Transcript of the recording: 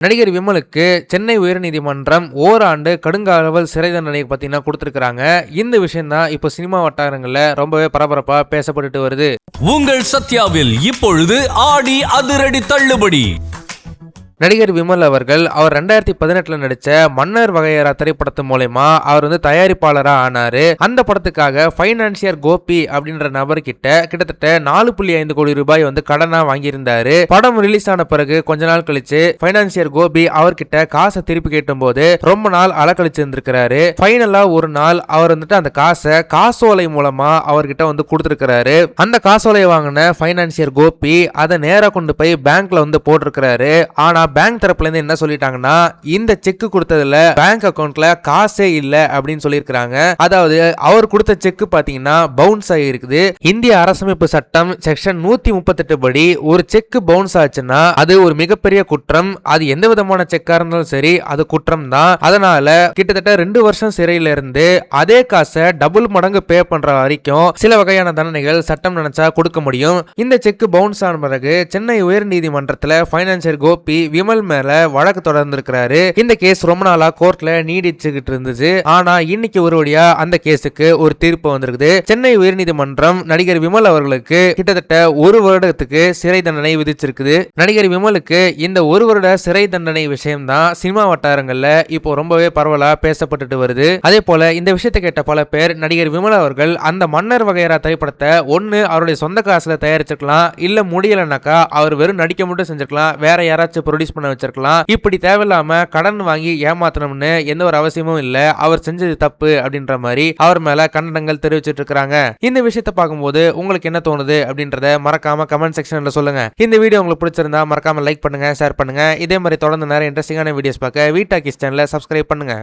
நடிகர் விமலுக்கு சென்னை உயர்நீதிமன்றம் ஓராண்டு கடுங்காவல் சிறை தண்டனை பார்த்தீங்கன்னா கொடுத்திருக்காங்க. இந்த விஷயம் தான் இப்போ சினிமா வட்டாரங்கள்ல ரொம்பவே பரபரப்பா பேசப்பட்டு வருது. உங்கள் சத்யாவில் இப்பொழுது ஆடி அதிரடி தள்ளுபடி. நடிகர் விமல் அவர்கள் அவர் 2018 நடிச்ச மன்னர் வகையறா திரைப்படத்து மூலமா அவர் தயாரிப்பாளரா ஆனாரு. அந்த படத்துக்காக பைனான்சியர் கோபி அப்படின்ற நபர் கிட்டத்தட்ட 4.5 கோடி ரூபாய் கடனா வாங்கியிருந்தாரு. படம் ரிலீஸ் ஆன பிறகு கொஞ்ச நாள் கழிச்சு பைனான்சியர் கோபி அவர்கிட்ட காசை திருப்பி கேட்டும் போது ரொம்ப நாள் அலக்கழிச்சு இருந்திருக்கிறாரு. ஃபைனலா ஒரு நாள் அவர் அந்த காசை காசோலை மூலமா அவர்கிட்ட கொடுத்திருக்கிறாரு. அந்த காசோலை வாங்கின பைனான்சியர் கோபி அதை நேரா கொண்டு போய் பேங்க்ல போட்டிருக்கிறாரு. ஆனா பேங்க் தரப்புல இருந்து என்ன சொல்லிட்டாங்கன்னா, இந்த செக் கொடுத்ததுல பேங்க் அக்கவுண்ட்ல காசே இல்ல அப்படின்னு சொல்லியிருக்காங்க. அதாவது அவர் கொடுத்த செக் பாத்தீங்கன்னா பவுன்ஸ் ஆகி இருக்குது. இந்திய அரசமைப்பு சட்டம் செக்ஷன் 138 படி ஒரு செக் பவுன்ஸ் ஆச்சுன்னா அது ஒரு மிகப்பெரிய குற்றம். அது எந்த விதமான செக்கா இருந்தாலும் சரி அது குற்றம் தான். அதனால கிட்டத்தட்ட 2 வருஷம் சிறையில இருந்து அதே காசை டபுள் மடங்கு பே பண்ற வரைக்கும் சில வகையான தண்டனைகள் சட்டம் நினைச்சா கொடுக்க முடியும். இந்த செக் பவுன்ஸ் ஆன பிறகு சென்னை உயர்நீதிமன்றத்தில் பைனான்சியர் கோபி விமல் மேல வழக்கு தொடர்ந்திருக்கிறாரு. இந்த கேஸ் ரொம்ப நாளா கோர்ட்ல நீடிச்சுக்கிட்டு இருந்துச்சு. ஆனா இன்னைக்கு ஒரு வழியா அந்த கேஸுக்கு ஒரு தீர்ப்பு வந்திருக்குது. சென்னை உயர்நீதிமன்றம் நடிகர் விமல் அவர்களுக்கு கிட்டத்தட்ட 1 வருடத்துக்கு சிறை தண்டனை விதிச்சிருக்குது. நடிகர் விமலுக்கு இந்த 1 வருட சிறை தண்டனை விஷயம் தான் சினிமா வட்டாரங்கள்ல இப்போ ரொம்பவே பரவலா பேசப்பட்டு வருது. அதே போல இந்த விஷயத்தை கேட்ட பல பேர் நடிகர் விமல் அவர்கள் அந்த மன்னர் வகையறா திரைப்படத்தை ஒன்னு அவருடைய சொந்த காசுல தயாரிச்சிருக்கலாம், இல்ல முடியலனாக்கா அவர் வெறும் நடிக்க மட்டும் செஞ்சிருக்கலாம், வேற யாராச்சும் ப்ரொடியூஸ் பண்ண வச்சிருக்கலாம். இப்படி தேவையில்லாம கடன் வாங்கி ஏமாத்தணும்னு எந்த ஒரு அவசியமும் இல்ல, அவர் செஞ்சது தப்பு அப்படின்ற மாதிரி அவர் மேல கண்டனங்கள் தெரிவிச்சிட்டு இருக்காங்க. இந்த விஷயத்தை பார்க்கும்போது உங்களுக்கு என்ன தோணுது அப்படின்றத மறக்காம கமெண்ட் செக்ஷன்ல சொல்லுங்க. இந்த வீடியோ உங்களுக்கு பிடிச்சிருந்தா மறக்காம லைக் பண்ணுங்க, ஷேர் பண்ணுங்க. இதே மாதிரி தொடர்ந்து நிறைய இன்ட்ரெஸ்டிங்கான வீடியோஸ் பார்க்க வீட்டா கிஸ் சேனலை சப்ஸ்கிரைப் பண்ணுங்க.